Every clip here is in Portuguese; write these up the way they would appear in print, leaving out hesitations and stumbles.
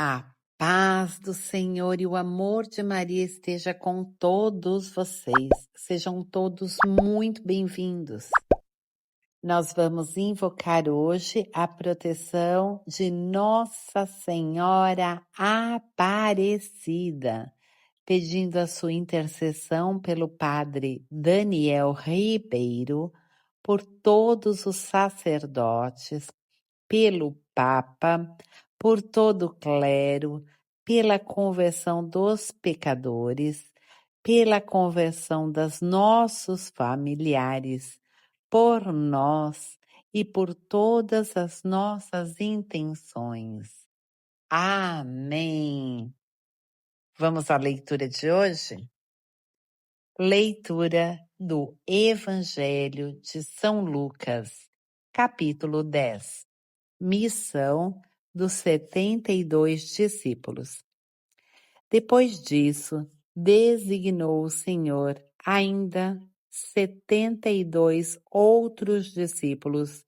A paz do Senhor e o amor de Maria esteja com todos vocês. Sejam todos muito bem-vindos. Nós vamos invocar hoje a proteção de Nossa Senhora Aparecida, pedindo a sua intercessão pelo Padre Daniel Ribeiro, por todos os sacerdotes, pelo Papa, por todo o clero, pela conversão dos pecadores, pela conversão dos nossos familiares, por nós e por todas as nossas intenções. Amém. Vamos à leitura de hoje? Leitura do Evangelho de São Lucas, capítulo 10. Missão dos 72 discípulos. Depois disso, designou o Senhor ainda 72 outros discípulos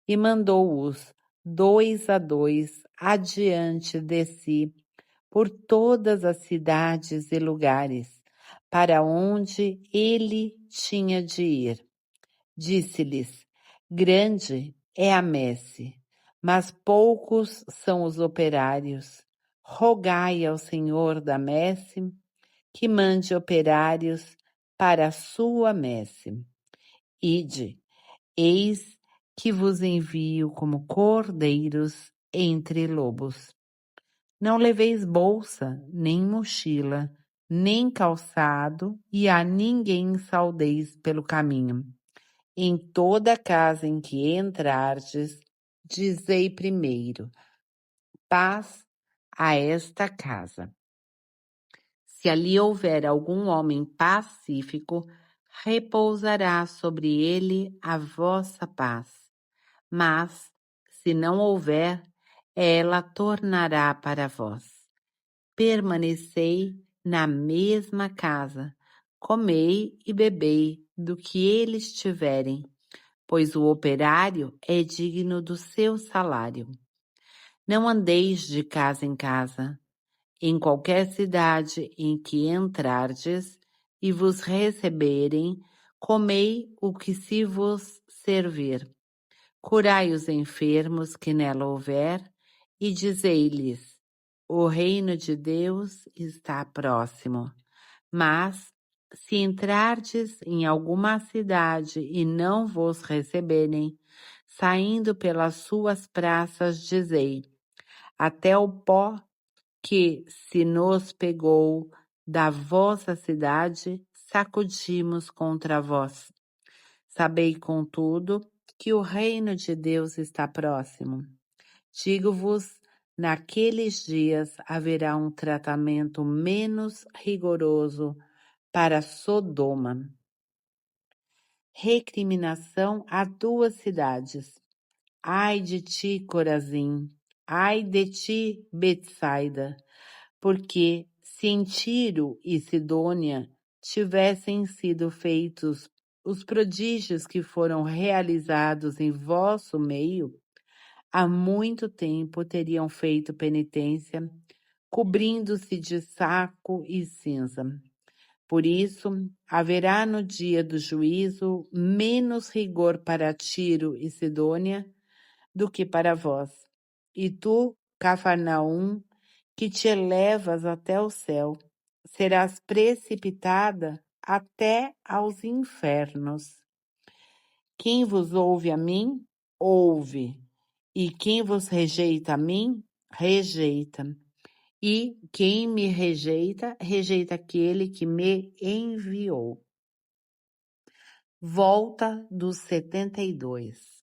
e mandou-os 2 a 2 adiante de si por todas as cidades e lugares para onde ele tinha de ir. Disse-lhes: grande é a messe, mas poucos são os operários. Rogai ao Senhor da messe que mande operários para a sua messe. Ide, eis que vos envio como cordeiros entre lobos. Não leveis bolsa, nem mochila, nem calçado, e a ninguém saudeis pelo caminho. Em toda casa em que entrardes, dizei primeiro: paz a esta casa. Se ali houver algum homem pacífico, repousará sobre ele a vossa paz. Mas, se não houver, ela tornará para vós. Permanecei na mesma casa, comei e bebei do que eles tiverem, pois o operário é digno do seu salário. Não andeis de casa em casa. Em qualquer cidade em que entrardes e vos receberem, comei o que se vos servir. Curai os enfermos que nela houver e dizei-lhes: o reino de Deus está próximo. Mas, se entrardes em alguma cidade e não vos receberem, saindo pelas suas praças, dizei: até o pó que se nos pegou da vossa cidade, sacudimos contra vós. Sabei, contudo, que o reino de Deus está próximo. Digo-vos, naqueles dias haverá um tratamento menos rigoroso para Sodoma. Recriminação a 2 cidades. Ai de ti, Corazim! Ai de ti, Betsaida! Porque se em Tiro e Sidônia tivessem sido feitos os prodígios que foram realizados em vosso meio, há muito tempo teriam feito penitência, cobrindo-se de saco e cinza. Por isso, haverá no dia do juízo menos rigor para Tiro e Sidônia do que para vós. E tu, Cafarnaum, que te elevas até o céu, serás precipitada até aos infernos. Quem vos ouve a mim, ouve, e quem vos rejeita a mim, rejeita. E quem me rejeita, rejeita aquele que me enviou. Volta dos 72.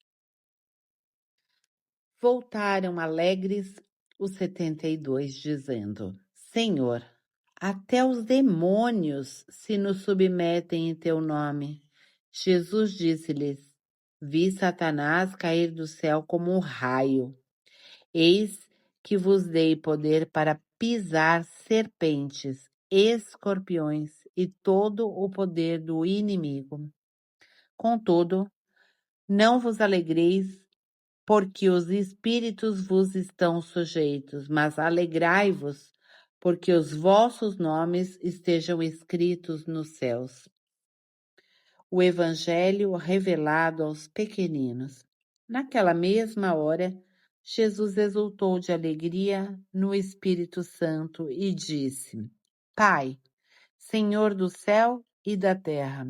Voltaram alegres os 72, dizendo: Senhor, até os demônios se nos submetem em teu nome. Jesus disse-lhes: Vi Satanás cair do céu como um raio. Eis que vos dei poder para pisar serpentes, escorpiões e todo o poder do inimigo. Contudo, não vos alegreis porque os espíritos vos estão sujeitos, mas alegrai-vos, porque os vossos nomes estejam escritos nos céus. O Evangelho revelado aos pequeninos. Naquela mesma hora, Jesus exultou de alegria no Espírito Santo e disse: Pai, Senhor do céu e da terra,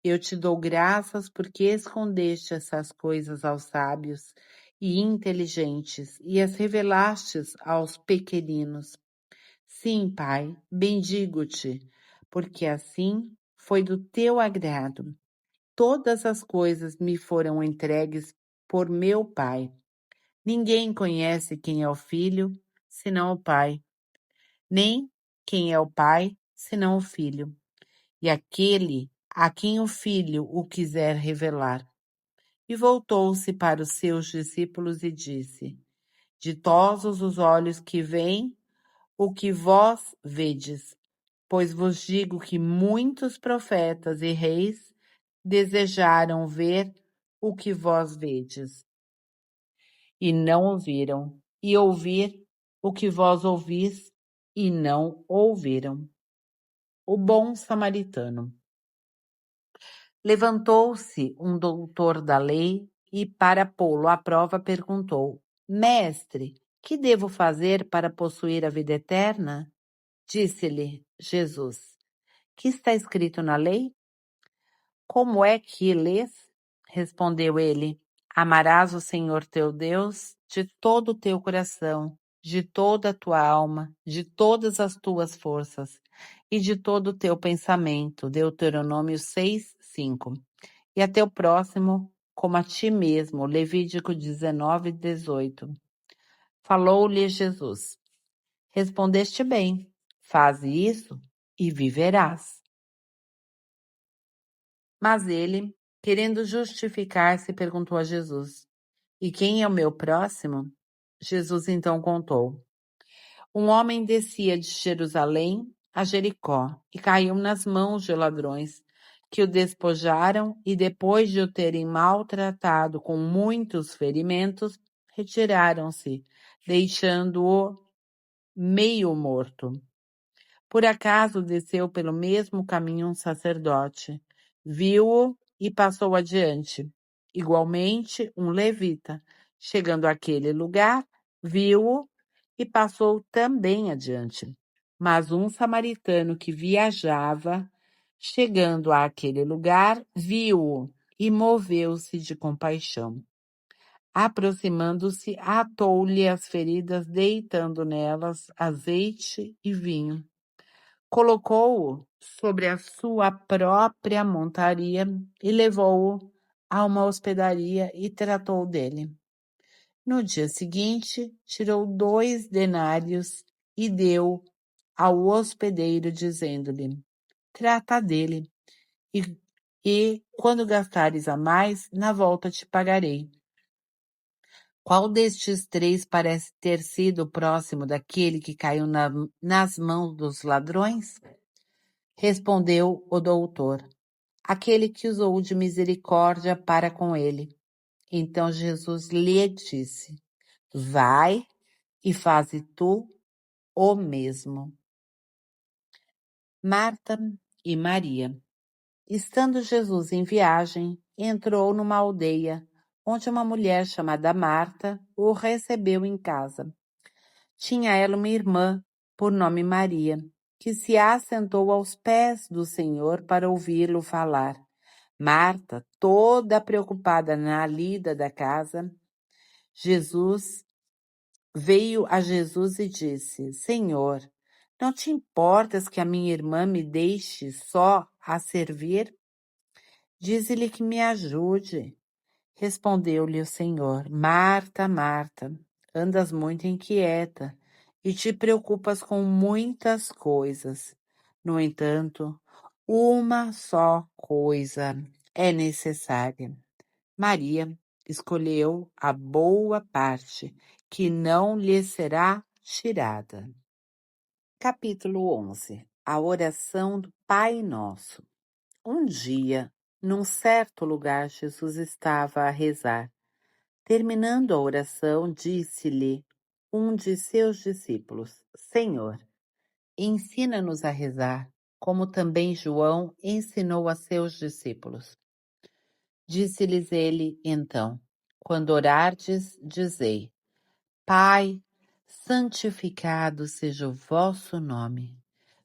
eu te dou graças porque escondeste essas coisas aos sábios e inteligentes e as revelastes aos pequeninos. Sim, Pai, bendigo-te, porque assim foi do teu agrado. Todas as coisas me foram entregues por meu Pai. Ninguém conhece quem é o Filho, senão o Pai, nem quem é o Pai, senão o Filho, e aquele a quem o Filho o quiser revelar. E voltou-se para os seus discípulos e disse: Ditosos os olhos que veem o que vós vedes, pois vos digo que muitos profetas e reis desejaram ver o que vós vedes, e não ouviram, e ouvir o que vós ouvis, e não ouviram. O bom samaritano. Levantou-se um doutor da lei e, para pô-lo à prova, perguntou: Mestre, que devo fazer para possuir a vida eterna? Disse-lhe Jesus: Que está escrito na lei? Como é que lês? Respondeu ele: Amarás o Senhor teu Deus de todo o teu coração, de toda a tua alma, de todas as tuas forças e de todo o teu pensamento. Deuteronômio 6:5. E a teu próximo como a ti mesmo. Levítico 19:18. Falou-lhe Jesus: Respondeste bem, faze isso e viverás. Mas ele, querendo justificar-se, perguntou a Jesus: E quem é o meu próximo? Jesus então contou: Um homem descia de Jerusalém a Jericó e caiu nas mãos de ladrões, que o despojaram e, depois de o terem maltratado com muitos ferimentos, retiraram-se, deixando-o meio morto. Por acaso desceu pelo mesmo caminho um sacerdote, viu-o e passou adiante. Igualmente, um levita, chegando àquele lugar, viu-o e passou também adiante. Mas um samaritano que viajava, chegando àquele lugar, viu-o e moveu-se de compaixão. Aproximando-se, atou-lhe as feridas, deitando nelas azeite e vinho. Colocou-o sobre a sua própria montaria e levou-o a uma hospedaria e tratou dele. No dia seguinte, tirou 2 denários e deu ao hospedeiro, dizendo-lhe: Trata dele, e quando gastares a mais, na volta te pagarei. Qual destes 3 parece ter sido próximo daquele que caiu nas mãos dos ladrões? Respondeu o doutor: Aquele que usou de misericórdia para com ele. Então Jesus lhe disse: Vai e faze tu o mesmo. Marta e Maria. Estando Jesus em viagem, entrou numa aldeia, onde uma mulher chamada Marta o recebeu em casa. Tinha ela uma irmã, por nome Maria, que se assentou aos pés do Senhor para ouvi-lo falar. Marta, toda preocupada na lida da casa, veio a Jesus e disse: Senhor, não te importas que a minha irmã me deixe só a servir? Dize-lhe que me ajude. Respondeu-lhe o Senhor: Marta, Marta, andas muito inquieta e te preocupas com muitas coisas. No entanto, uma só coisa é necessária. Maria escolheu a boa parte, que não lhe será tirada. Capítulo 11. A oração do Pai Nosso. Um dia, num certo lugar, Jesus estava a rezar. Terminando a oração, disse-lhe um de seus discípulos: Senhor, ensina-nos a rezar, como também João ensinou a seus discípulos. Disse-lhes ele então: Quando orardes, dizei: Pai, santificado seja o vosso nome.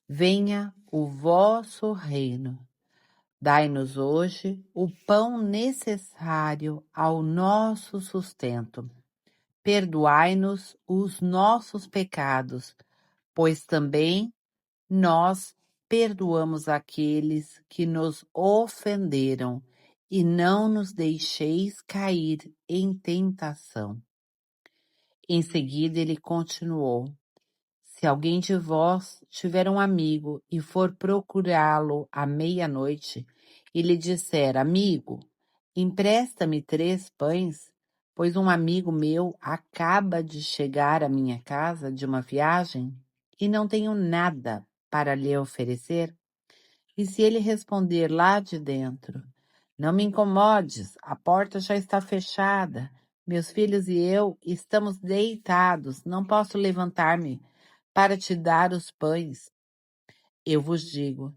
Venha o vosso reino. Dai-nos hoje o pão necessário ao nosso sustento. Perdoai-nos os nossos pecados, pois também nós perdoamos aqueles que nos ofenderam, e não nos deixeis cair em tentação. Em seguida ele continuou: Se alguém de vós tiver um amigo e for procurá-lo à meia-noite, e lhe disser: Amigo, empresta-me 3 pães, pois um amigo meu acaba de chegar à minha casa de uma viagem e não tenho nada para lhe oferecer? E se ele responder lá de dentro: Não me incomodes, a porta já está fechada, meus filhos e eu estamos deitados, não posso levantar-me para te dar os pães. Eu vos digo,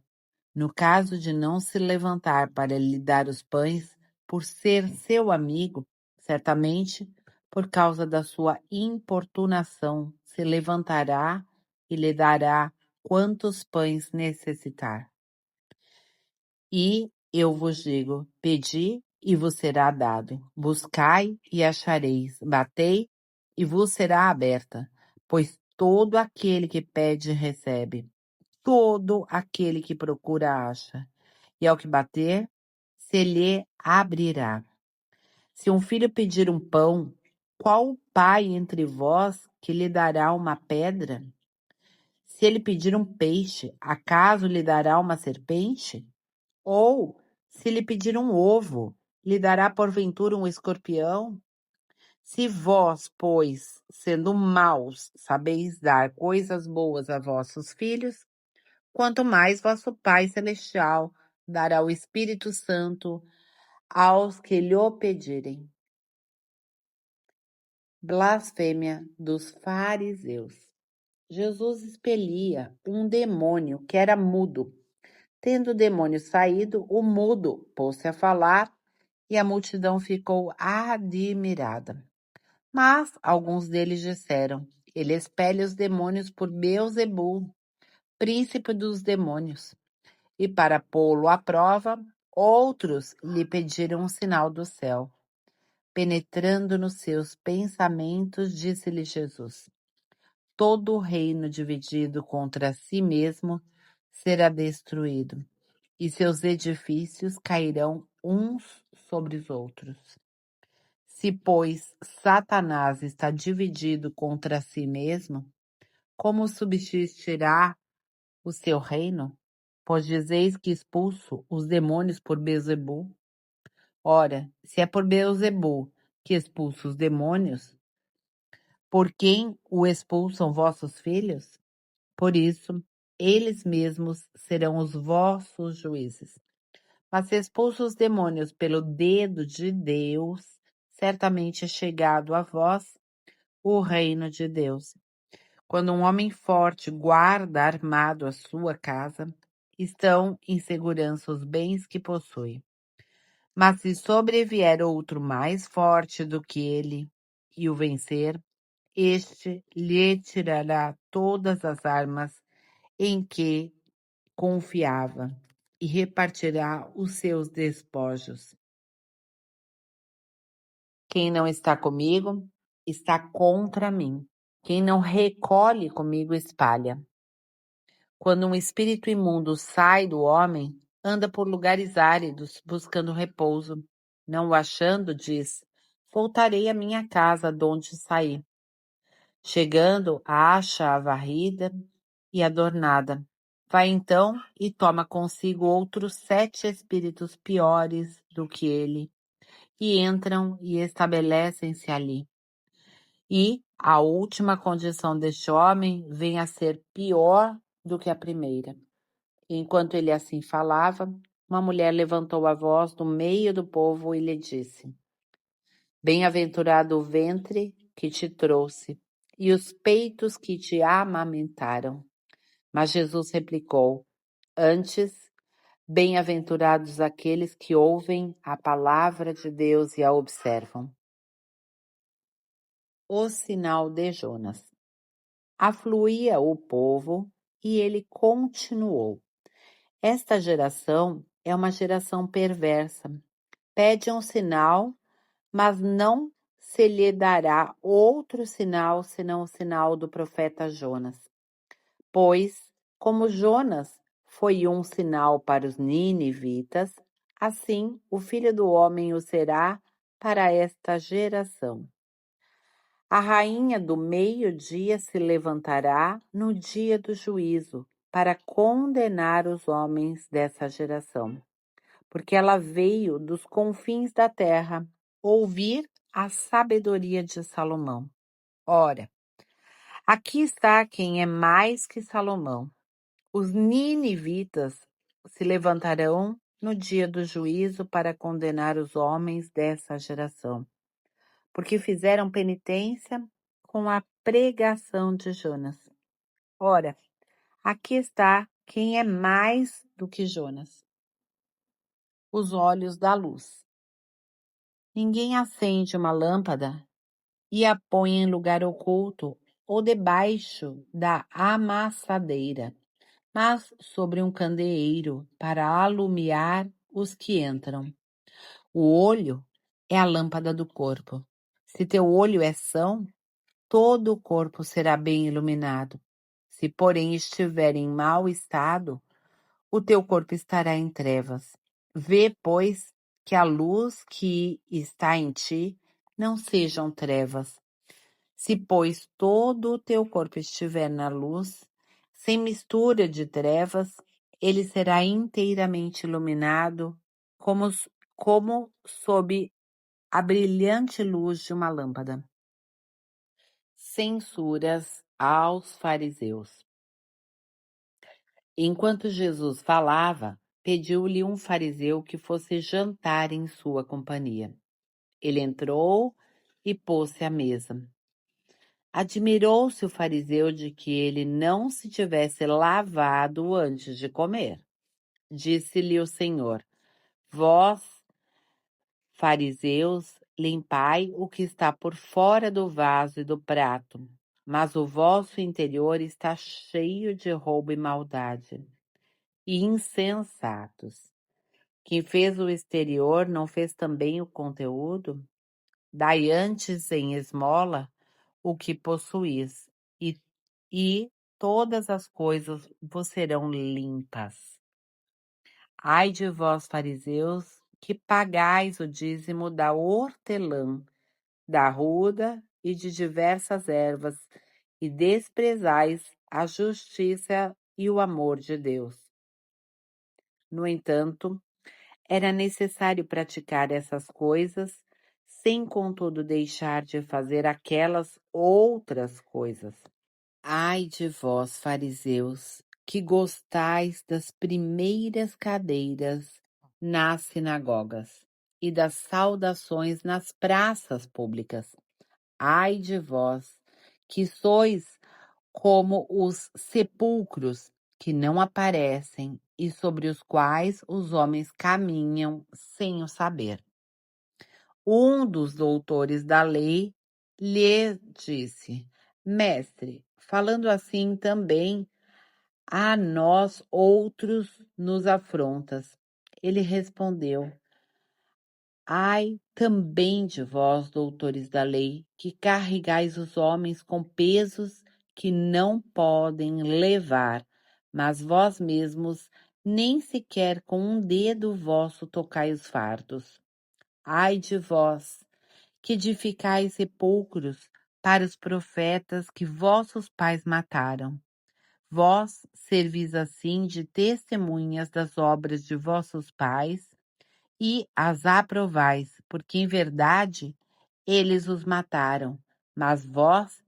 no caso de não se levantar para lhe dar os pães, por ser seu amigo, certamente, por causa da sua importunação, se levantará e lhe dará quantos pães necessitar. E eu vos digo: pedi e vos será dado, buscai e achareis, batei e vos será aberta, pois todo aquele que pede recebe, todo aquele que procura acha, e ao que bater, se lhe abrirá. Se um filho pedir um pão, qual pai entre vós que lhe dará uma pedra? Se ele pedir um peixe, acaso lhe dará uma serpente? Ou, se lhe pedir um ovo, lhe dará porventura um escorpião? Se vós, pois, sendo maus, sabeis dar coisas boas a vossos filhos, quanto mais vosso Pai Celestial dará o Espírito Santo aos que lhe o pedirem. Blasfêmia dos fariseus. Jesus expelia um demônio que era mudo. Tendo o demônio saído, o mudo pôs-se a falar e a multidão ficou admirada. Mas alguns deles disseram: Ele expele os demônios por Beelzebul, príncipe dos demônios. E para pô-lo à prova, outros lhe pediram um sinal do céu. Penetrando nos seus pensamentos, disse-lhe Jesus: Todo reino dividido contra si mesmo será destruído, e seus edifícios cairão uns sobre os outros. Se, pois, Satanás está dividido contra si mesmo, como subsistirá o seu reino? Pois dizeis que expulso os demônios por Beelzebul. Ora, se é por Beelzebul que expulso os demônios, por quem o expulsam vossos filhos? Por isso, eles mesmos serão os vossos juízes. Mas se expulso os demônios pelo dedo de Deus, certamente é chegado a vós o reino de Deus. Quando um homem forte guarda armado a sua casa, estão em segurança os bens que possui. Mas se sobrevier outro mais forte do que ele e o vencer, este lhe tirará todas as armas em que confiava e repartirá os seus despojos. Quem não está comigo, está contra mim. Quem não recolhe comigo, espalha. Quando um espírito imundo sai do homem, anda por lugares áridos, buscando repouso. Não o achando, diz: Voltarei à minha casa, de onde saí. Chegando, acha-a varrida e adornada. Vai então e toma consigo outros 7 espíritos piores do que ele, e entram e estabelecem-se ali. E a última condição deste homem vem a ser pior do que a primeira. Enquanto ele assim falava, uma mulher levantou a voz do meio do povo e lhe disse: Bem-aventurado o ventre que te trouxe e os peitos que te amamentaram. Mas Jesus replicou: Antes, bem-aventurados aqueles que ouvem a palavra de Deus e a observam. O sinal de Jonas. Afluía o povo e ele continuou: Esta geração é uma geração perversa. Pede um sinal, mas não se lhe dará outro sinal senão o sinal do profeta Jonas. Pois, como Jonas foi um sinal para os ninivitas, assim o Filho do Homem o será para esta geração. A rainha do meio-dia se levantará no dia do juízo para condenar os homens dessa geração, porque ela veio dos confins da terra ouvir a sabedoria de Salomão. Ora, aqui está quem é mais que Salomão. Os ninivitas se levantarão no dia do juízo para condenar os homens dessa geração, porque fizeram penitência com a pregação de Jonas. Ora, aqui está quem é mais do que Jonas. Os olhos da luz. Ninguém acende uma lâmpada e a põe em lugar oculto ou debaixo da amassadeira, mas sobre um candeeiro para alumiar os que entram. O olho é a lâmpada do corpo. Se teu olho é são, todo o corpo será bem iluminado. Se, porém, estiver em mau estado, o teu corpo estará em trevas. Vê, pois, que a luz que está em ti não sejam trevas. Se, pois, todo o teu corpo estiver na luz, sem mistura de trevas, ele será inteiramente iluminado, como sob a brilhante luz de uma lâmpada. Censuras aos fariseus. Enquanto Jesus falava, pediu-lhe um fariseu que fosse jantar em sua companhia. Ele entrou e pôs-se à mesa. Admirou-se o fariseu de que ele não se tivesse lavado antes de comer. Disse-lhe o Senhor: Vós, fariseus, limpai o que está por fora do vaso e do prato, mas o vosso interior está cheio de roubo e maldade. E insensatos. Quem fez o exterior não fez também o conteúdo? Dai antes em esmola o que possuís, e todas as coisas vos serão limpas. Ai de vós, fariseus, que pagais o dízimo da hortelã, da ruda e de diversas ervas, e desprezais a justiça e o amor de Deus. No entanto, era necessário praticar essas coisas, sem contudo deixar de fazer aquelas outras coisas. Ai de vós, fariseus, que gostais das primeiras cadeiras nas sinagogas e das saudações nas praças públicas. Ai de vós, que sois como os sepulcros que não aparecem e sobre os quais os homens caminham sem o saber. Um dos doutores da lei lhe disse: Mestre, falando assim também a nós outros nos afrontas. Ele respondeu: Ai também de vós, doutores da lei, que carregais os homens com pesos que não podem levar, mas vós mesmos nem sequer com um dedo vosso tocais os fardos. Ai de vós, que edificais sepulcros para os profetas que vossos pais mataram. Vós servis assim de testemunhas das obras de vossos pais e as aprovais, porque em verdade eles os mataram, mas vós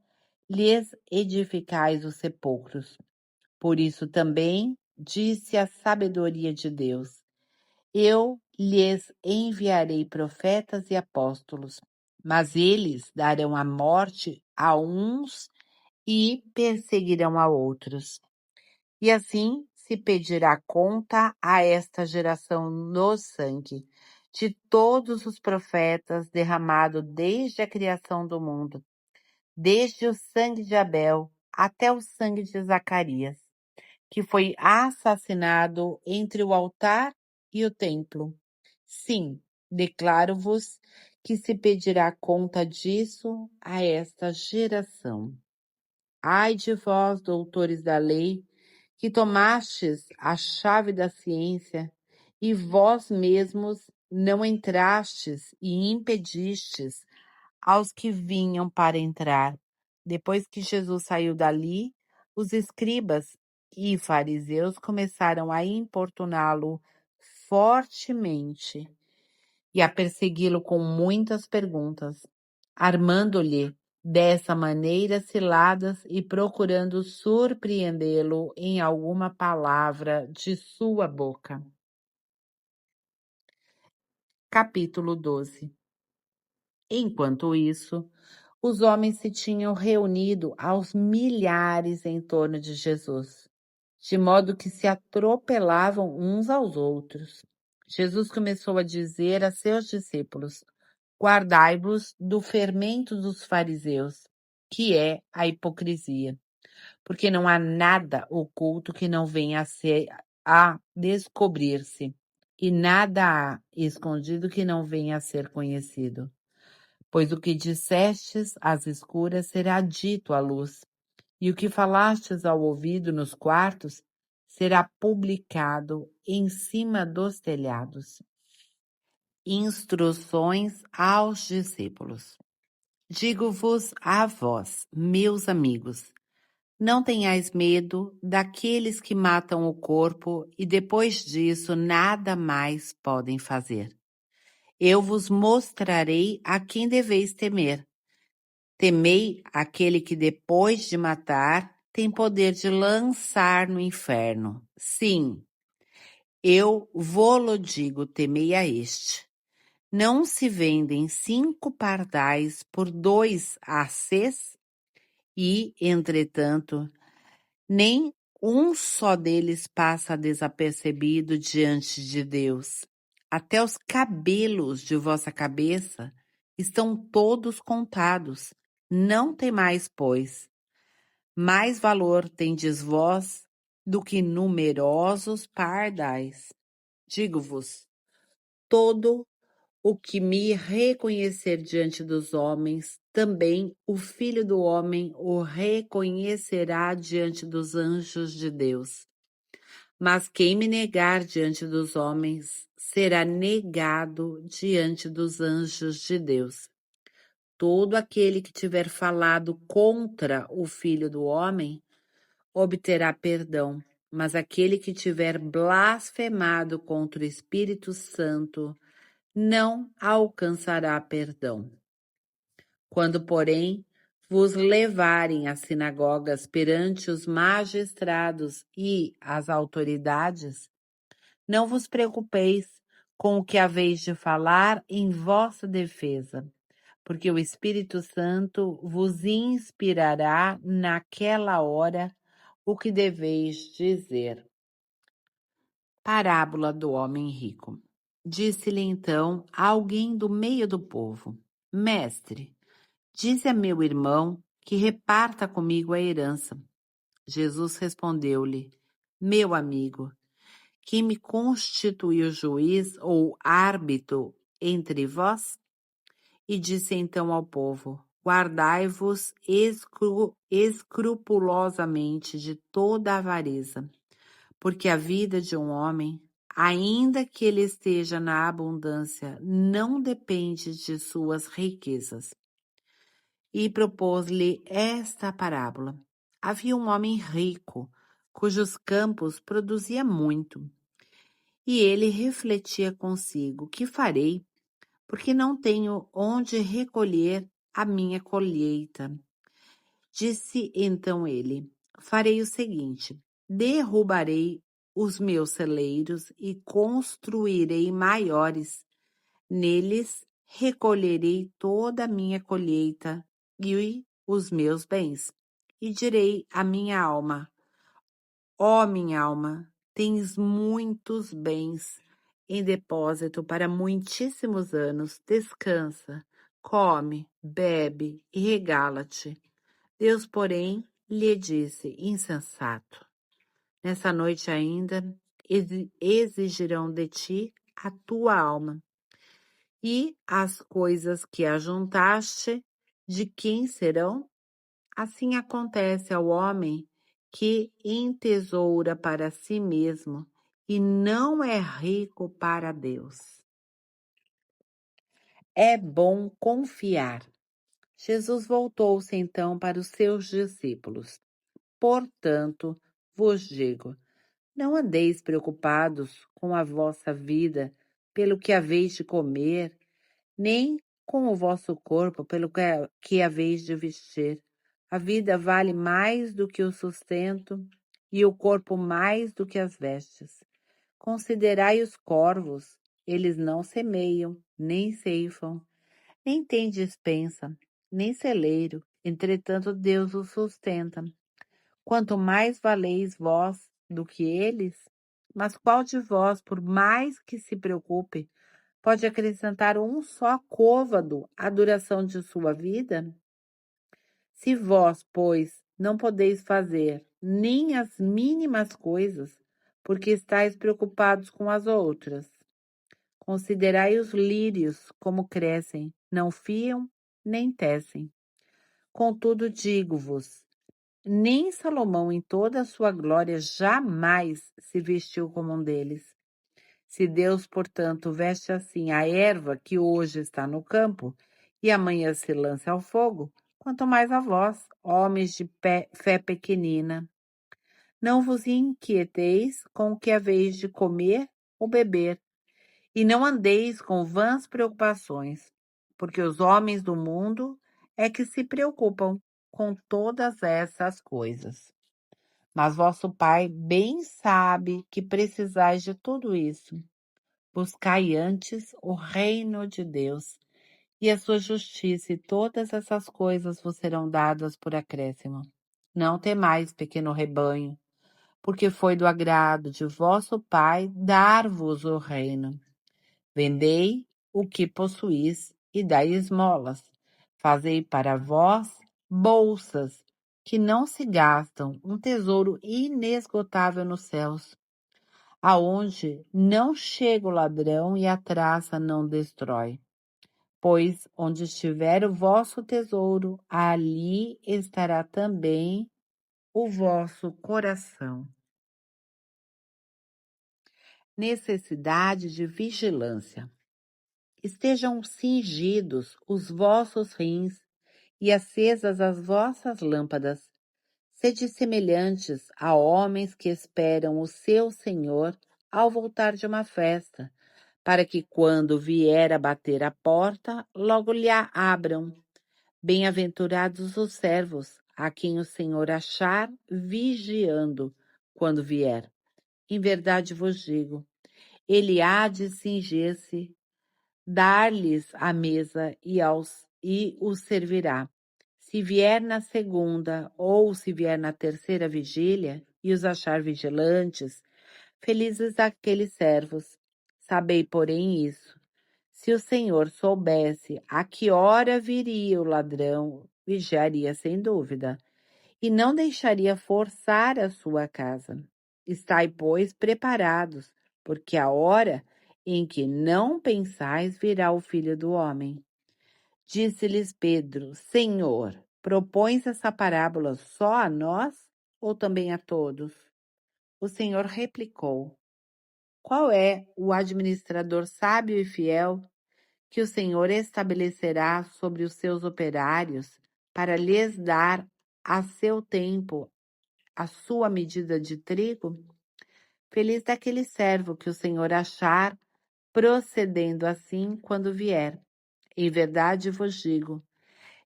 lhes edificais os sepulcros. Por isso também disse a sabedoria de Deus: Eu lhes enviarei profetas e apóstolos, mas eles darão a morte a uns e perseguirão a outros. E assim se pedirá conta a esta geração no sangue de todos os profetas derramado desde a criação do mundo, desde o sangue de Abel até o sangue de Zacarias, que foi assassinado entre o altar e o templo. Sim, declaro-vos que se pedirá conta disso a esta geração. Ai de vós, doutores da lei, que tomastes a chave da ciência, e vós mesmos não entrastes e impedistes aos que vinham para entrar. Depois que Jesus saiu dali, os escribas e fariseus começaram a importuná-lo fortemente e a persegui-lo com muitas perguntas, armando-lhe dessa maneira ciladas e procurando surpreendê-lo em alguma palavra de sua boca. Capítulo 12. Enquanto isso, os homens se tinham reunido aos milhares em torno de Jesus, de modo que se atropelavam uns aos outros. Jesus começou a dizer a seus discípulos: guardai-vos do fermento dos fariseus, que é a hipocrisia, porque não há nada oculto que não venha a descobrir-se, e nada há escondido que não venha a ser conhecido. Pois o que dissestes às escuras será dito à luz, e o que falastes ao ouvido nos quartos será publicado em cima dos telhados. Instruções aos discípulos. Digo-vos a vós, meus amigos, não tenhais medo daqueles que matam o corpo e depois disso nada mais podem fazer. Eu vos mostrarei a quem deveis temer. Temei aquele que depois de matar tem poder de lançar no inferno. Sim, eu vô-lo digo, temei a este. Não se vendem 5 pardais por 2 assês? E, entretanto, nem um só deles passa desapercebido diante de Deus. Até os cabelos de vossa cabeça estão todos contados. Não temais, pois. Mais valor tendes vós do que numerosos pardais. Digo-vos, todo o que me reconhecer diante dos homens, também o Filho do Homem o reconhecerá diante dos anjos de Deus. Mas quem me negar diante dos homens, será negado diante dos anjos de Deus. Todo aquele que tiver falado contra o Filho do Homem, obterá perdão, mas aquele que tiver blasfemado contra o Espírito Santo, não alcançará perdão. Quando, porém, vos levarem às sinagogas perante os magistrados e as autoridades, não vos preocupeis com o que haveis de falar em vossa defesa, porque o Espírito Santo vos inspirará naquela hora o que deveis dizer. Parábola do homem rico. Disse-lhe então alguém do meio do povo: Mestre, dize a meu irmão que reparta comigo a herança. Jesus respondeu-lhe: Meu amigo, quem me constituiu juiz ou árbitro entre vós? E disse então ao povo: Guardai-vos escrupulosamente de toda a avareza, porque a vida de um homem, ainda que ele esteja na abundância, não depende de suas riquezas. E propôs-lhe esta parábola. Havia um homem rico, cujos campos produzia muito. E ele refletia consigo: que farei? Porque não tenho onde recolher a minha colheita. Disse então ele: farei o seguinte: derrubarei os meus celeiros e construirei maiores. Neles recolherei toda a minha colheita e os meus bens. E direi à minha alma: ó minha alma, tens muitos bens em depósito para muitíssimos anos. Descansa, come, bebe e regala-te. Deus, porém, lhe disse: insensato, nessa noite ainda exigirão de ti a tua alma. E as coisas que ajuntaste, de quem serão? Assim acontece ao homem que entesoura para si mesmo e não é rico para Deus. É bom confiar. Jesus voltou-se então para os seus discípulos. Portanto, vos digo, não andeis preocupados com a vossa vida, pelo que haveis de comer, nem com o vosso corpo, pelo que haveis de vestir. A vida vale mais do que o sustento, e o corpo mais do que as vestes. Considerai os corvos, eles não semeiam, nem ceifam, nem têm despensa, nem celeiro, entretanto Deus os sustenta. Quanto mais valeis vós do que eles? Mas qual de vós, por mais que se preocupe, pode acrescentar um só côvado à duração de sua vida? Se vós, pois, não podeis fazer nem as mínimas coisas, porque estáis preocupados com as outras. Considerai os lírios como crescem, não fiam nem tecem. Contudo, digo-vos, nem Salomão em toda a sua glória jamais se vestiu como um deles. Se Deus, portanto, veste assim a erva que hoje está no campo e amanhã se lança ao fogo, quanto mais a vós, homens de fé pequenina. Não vos inquieteis com o que haveis de comer ou beber, e não andeis com vãs preocupações, porque os homens do mundo é que se preocupam com todas essas coisas. Mas vosso Pai bem sabe que precisais de tudo isso. Buscai antes o reino de Deus e a sua justiça, e todas essas coisas vos serão dadas por acréscimo. Não temais, pequeno rebanho, porque foi do agrado de vosso Pai dar-vos o reino. Vendei o que possuís e dai esmolas. Fazei para vós bolsas que não se gastam, um tesouro inesgotável nos céus, aonde não chega o ladrão e a traça não destrói. Pois onde estiver o vosso tesouro, ali estará também o vosso coração. Necessidade de vigilância. Estejam cingidos os vossos rins e acesas as vossas lâmpadas. Sede semelhantes a homens que esperam o seu Senhor ao voltar de uma festa, para que quando vier a bater a porta, logo lhe a abram. Bem-aventurados os servos, a quem o Senhor achar vigiando quando vier. Em verdade vos digo, ele há de cingir-se, dar-lhes a mesa e os servirá. Se vier na segunda ou se vier na terceira vigília e os achar vigilantes, felizes aqueles servos. Sabei, porém, isso. Se o Senhor soubesse a que hora viria o ladrão, vigiaria sem dúvida, e não deixaria forçar a sua casa. Estai, pois, preparados, porque a hora em que não pensais virá o Filho do Homem. Disse-lhes Pedro: Senhor, propões essa parábola só a nós ou também a todos? O Senhor replicou: qual é o administrador sábio e fiel que o Senhor estabelecerá sobre os seus operários para lhes dar a seu tempo a sua medida de trigo? Feliz daquele servo que o Senhor achar procedendo assim quando vier. Em verdade vos digo,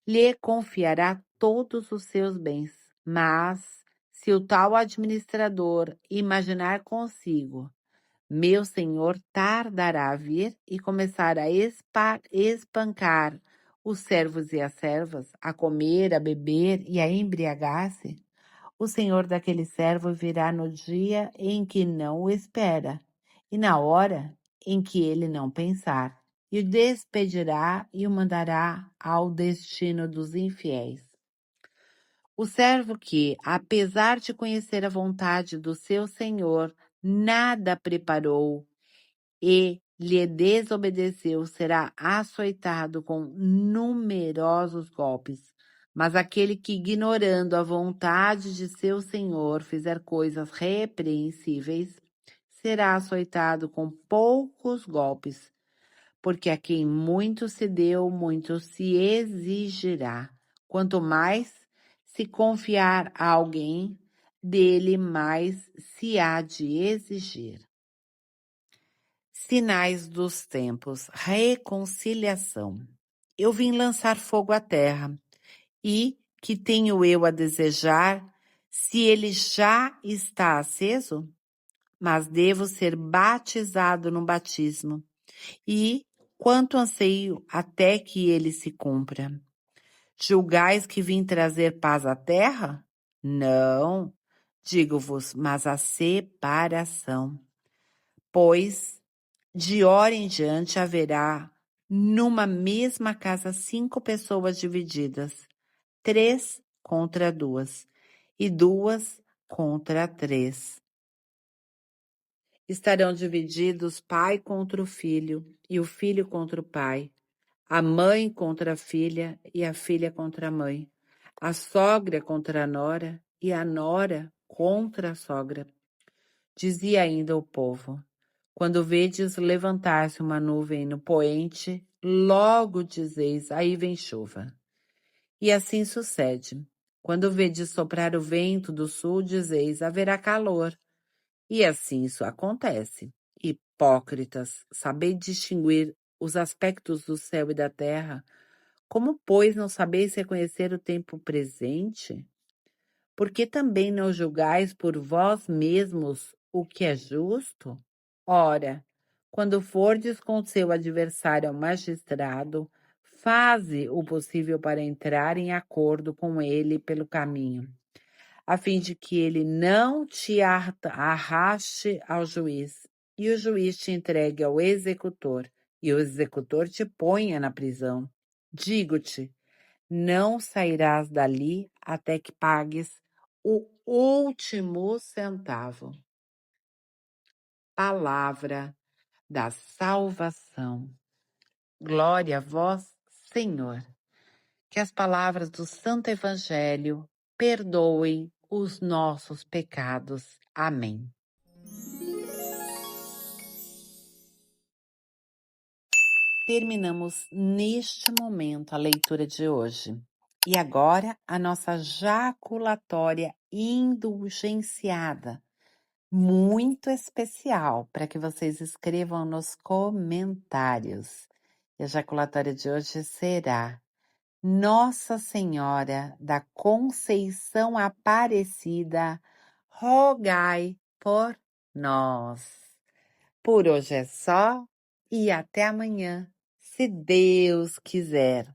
lhe confiará todos os seus bens. Mas, se o tal administrador imaginar consigo, Meu senhor tardará a vir e começará a espancar os servos e as servas, a comer, a beber e a embriagar-se. O senhor daquele servo virá no dia em que não o espera, e na hora em que ele não pensar, e o despedirá e o mandará ao destino dos infiéis. O servo que, apesar de conhecer a vontade do seu senhor, nada preparou e lhe desobedeceu, será açoitado com numerosos golpes. Mas aquele que, ignorando a vontade de seu senhor, fizer coisas repreensíveis, será açoitado com poucos golpes, porque a quem muito se deu, muito se exigirá. Quanto mais se confiar a alguém, dele mais se há de exigir. Sinais dos tempos, reconciliação. Eu vim lançar fogo à terra, e que tenho eu a desejar, se ele já está aceso? Mas devo ser batizado no batismo, e quanto anseio até que ele se cumpra. Julgais que vim trazer paz à terra? Não, digo-vos, mas a separação. Pois de hora em diante haverá numa mesma casa 5 pessoas divididas, 3 contra 2 e 2 contra 3. Estarão divididos pai contra o filho e o filho contra o pai, a mãe contra a filha e a filha contra a mãe, a sogra contra a nora e a nora contra a sogra. Dizia ainda o povo: quando vedes levantar-se uma nuvem no poente, logo dizeis, aí vem chuva. E assim sucede. Quando vedes soprar o vento do sul, dizeis, haverá calor. E assim isso acontece. Hipócritas, sabeis distinguir os aspectos do céu e da terra? Como, pois, não sabeis reconhecer o tempo presente? Porque também não julgais por vós mesmos o que é justo? Ora, quando fordes com seu adversário ao magistrado, faze o possível para entrar em acordo com ele pelo caminho, a fim de que ele não te arraste ao juiz, e o juiz te entregue ao executor, e o executor te ponha na prisão. Digo-te, não sairás dali até que pagues o último centavo. Palavra da salvação. Glória a vós, Senhor. Que as palavras do Santo Evangelho perdoem os nossos pecados. Amém. Terminamos neste momento a leitura de hoje. E agora a nossa jaculatória indulgenciada, muito especial, para que vocês escrevam nos comentários. E a jaculatória de hoje será: Nossa Senhora da Conceição Aparecida, rogai por nós. Por hoje é só e até amanhã, se Deus quiser.